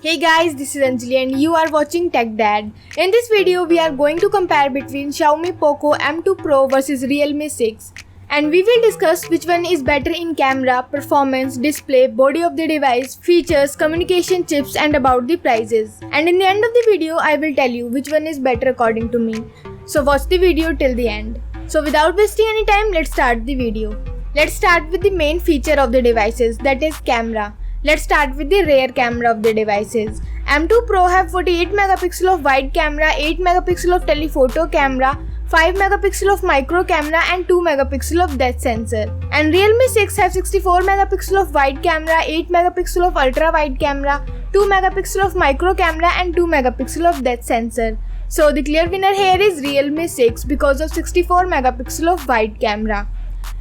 Hey guys, this is Anjali and you are watching Tech Dad. In this video, we are going to compare between Xiaomi Poco M2 Pro versus Realme 6. And we will discuss which one is better in camera, performance, display, body of the device, features, communication chips and about the prices. And in the end of the video, I will tell you which one is better according to me. So watch the video till the end. So without wasting any time, let's start the video. Let's start with the main feature of the devices, that is camera. Let's start with the rear camera of the devices. M2 Pro have 48 megapixel of wide camera, 8 megapixel of telephoto camera, 5 megapixel of micro camera and 2 megapixel of depth sensor. And Realme 6 have 64 megapixel of wide camera, 8 megapixel of ultra wide camera, 2 megapixel of micro camera and 2 megapixel of depth sensor. So the clear winner here is Realme 6 because of 64 megapixel of wide camera.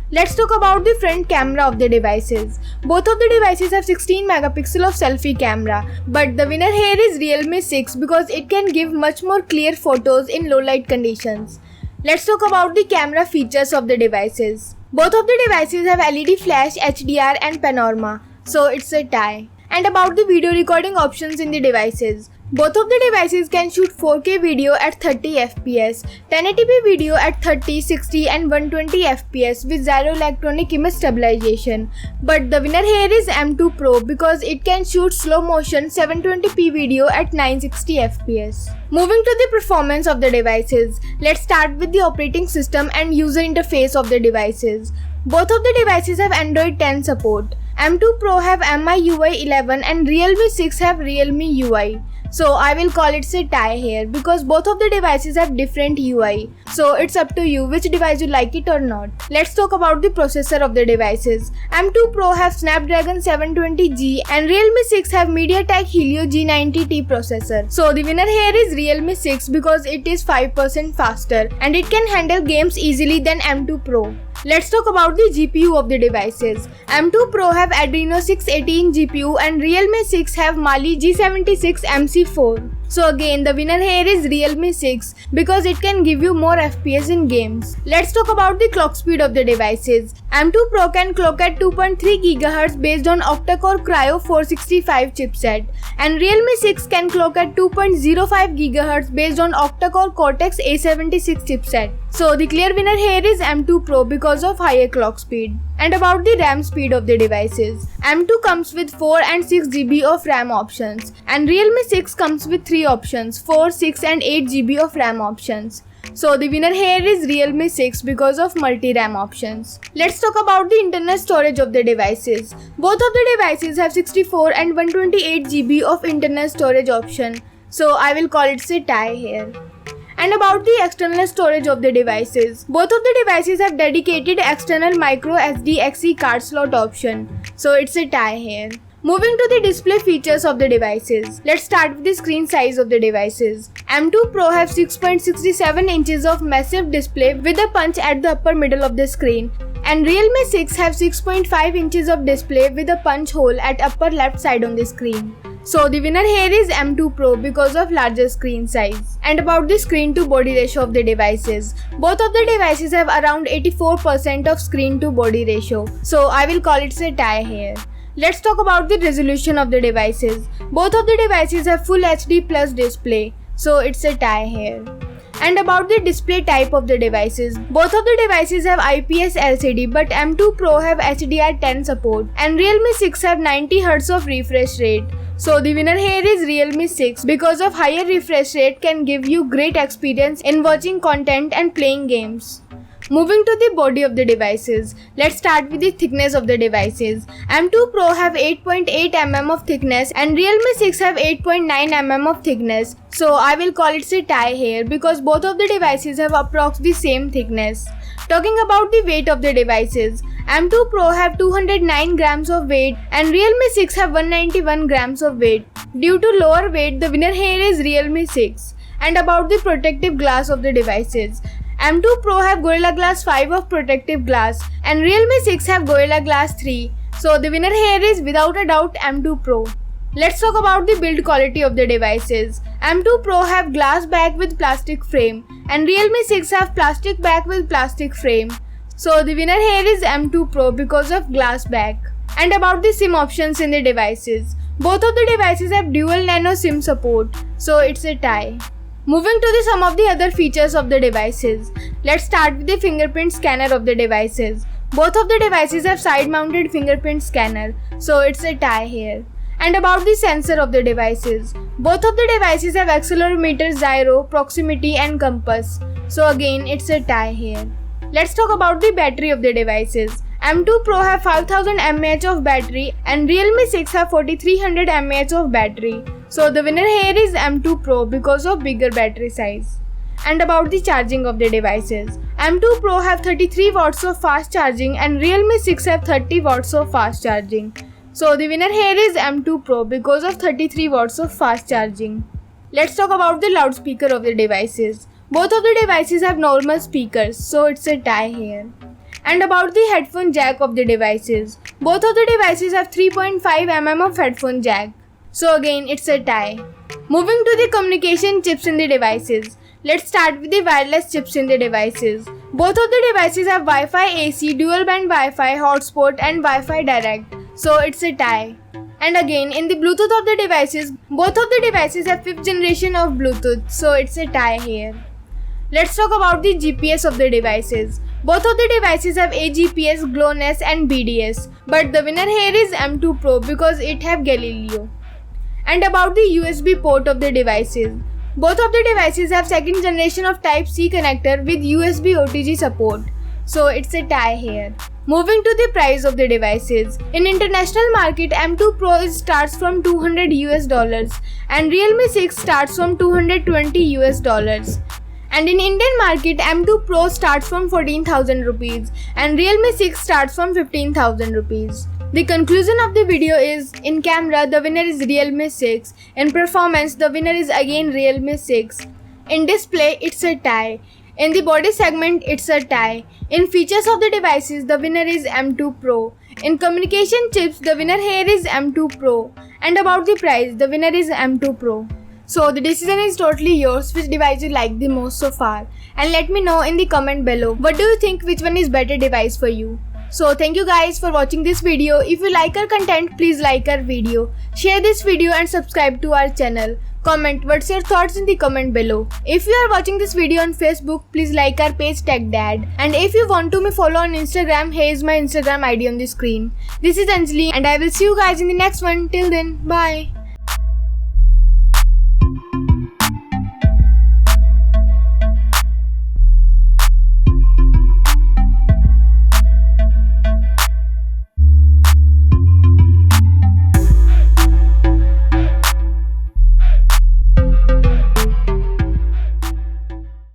Let's talk about the front camera of the devices. Both of the devices have 16 megapixel of selfie camera, but the winner here is Realme 6 because it can give much more clear photos in low light conditions. Let's talk about the camera features of the devices. Both of the devices have LED flash, HDR and panorama, so it's a tie. And about the video recording options in the devices. Both of the devices can shoot 4K video at 30 fps, 1080p video at 30, 60 and 120 fps with zero electronic image stabilization. But the winner here is M2 Pro because it can shoot slow motion 720p video at 960 fps. Moving to the performance of the devices, let's start with the operating system and user interface of the devices. Both of the devices have Android 10 support. M2 Pro have MIUI 11 and Realme 6 have Realme UI. So I will call it a tie here because both of the devices have different UI. So it's up to you which device you like it or not. Let's talk about the processor of the devices. M2 Pro have Snapdragon 720G and Realme 6 have MediaTek Helio G90T processor. So the winner here is Realme 6 because it is 5% faster and it can handle games easily than M2 Pro. Let's talk about the GPU of the devices. M2 Pro have Adreno 618 GPU and Realme 6 have Mali G76 MC4. So again, the winner here is Realme 6 because it can give you more FPS in games. Let's talk about the clock speed of the devices. M2 Pro can clock at 2.3 GHz based on octa-core Cryo 465 chipset and Realme 6 can clock at 2.05 GHz based on octa-core Cortex A76 chipset. So the clear winner here is M2 Pro because of higher clock speed. And about the RAM speed of the devices. M2 comes with 4 and 6 GB of RAM options and Realme 6 comes with 3 options, 4, 6 and 8 GB of RAM options. So the winner here is Realme 6 because of multi-RAM options. Let's talk about the internal storage of the devices. Both of the devices have 64 and 128 GB of internal storage option. So I will call it a tie here. And about the external storage of the devices. Both of the devices have dedicated external micro SD XE card slot option. So it's a tie here. Moving to the display features of the devices. Let's start with the screen size of the devices. M2 Pro have 6.67 inches of massive display with a punch at the upper middle of the screen. And Realme 6 have 6.5 inches of display with a punch hole at upper left side on the screen. So the winner here is M2 Pro because of larger screen size. And about the screen to body ratio of the devices. Both of the devices have around 84% of screen to body ratio. So I will call it a tie here. Let's talk about the resolution of the devices. Both of the devices have Full HD Plus display. So it's a tie here. And about the display type of the devices. Both of the devices have IPS LCD but M2 Pro have HDR10 support and Realme 6 have 90 Hz of refresh rate. So the winner here is Realme 6 because of higher refresh rate can give you great experience in watching content and playing games. Moving to the body of the devices. Let's start with the thickness of the devices. M2 Pro have 8.8 mm of thickness and Realme 6 have 8.9 mm of thickness. So I will call it a tie here because both of the devices have approximately the same thickness. Talking about the weight of the devices. M2 Pro have 209 grams of weight and Realme 6 have 191 grams of weight. Due to lower weight, the winner here is Realme 6. And about the protective glass of the devices. M2 Pro have Gorilla Glass 5 of protective glass and Realme 6 have Gorilla Glass 3. So the winner here is without a doubt M2 Pro. Let's talk about the build quality of the devices. M2 Pro have glass back with plastic frame and Realme 6 have plastic back with plastic frame. So the winner here is M2 Pro because of glass back. And about the SIM options in the devices. Both of the devices have dual nano SIM support, so it's a tie. Moving to some of the other features of the devices. Let's start with the fingerprint scanner of the devices. Both of the devices have side-mounted fingerprint scanner, so it's a tie here. And about the sensor of the devices. Both of the devices have accelerometer, gyro, proximity and compass, so again it's a tie here. Let's talk about the battery of the devices. M2 Pro have 5000 mAh of battery and Realme 6 have 4300 mAh of battery. So the winner here is M2 Pro because of bigger battery size. And about the charging of the devices. M2 Pro have 33 watts of fast charging and Realme 6 have 30 watts of fast charging. So the winner here is M2 Pro because of 33 watts of fast charging. Let's talk about the loudspeaker of the devices. Both of the devices have normal speakers, so it's a tie here. And about the headphone jack of the devices. Both of the devices have 3.5 mm of headphone jack. So again, it's a tie. Moving to the communication chips in the devices. Let's start with the wireless chips in the devices. Both of the devices have Wi-Fi AC, dual band Wi-Fi, hotspot and Wi-Fi direct. So it's a tie. And again, in the Bluetooth of the devices, both of the devices have 5th generation of Bluetooth. So it's a tie here. Let's talk about the GPS of the devices. Both of the devices have AGPS, GLONASS and BDS, but the winner here is M2 Pro because it have Galileo. And about the USB port of the devices. Both of the devices have 2nd generation of Type-C connector with USB OTG support, so it's a tie here. Moving to the price of the devices. In international market, M2 Pro starts from $200 and Realme 6 starts from $220. And in Indian market, M2 Pro starts from 14,000 rupees and Realme 6 starts from 15,000 rupees. The conclusion of the video is, in camera the winner is Realme 6, in performance the winner is again Realme 6, in display it's a tie, in the body segment it's a tie, in features of the devices the winner is M2 Pro, in communication chips the winner here is M2 Pro, and about the price the winner is M2 Pro. So the decision is totally yours which device you like the most so far, and let me know in the comment below what do you think which one is better device for you. So thank you guys for watching this video. If you like our content, please like our video, share this video and subscribe to our channel. Comment what's your thoughts in the comment below. If you are watching this video on Facebook, please like our page TechDad. And if you want to me follow on Instagram, here is my Instagram ID on the screen. This is Anjali and I will see you guys in the next one. Till then, bye.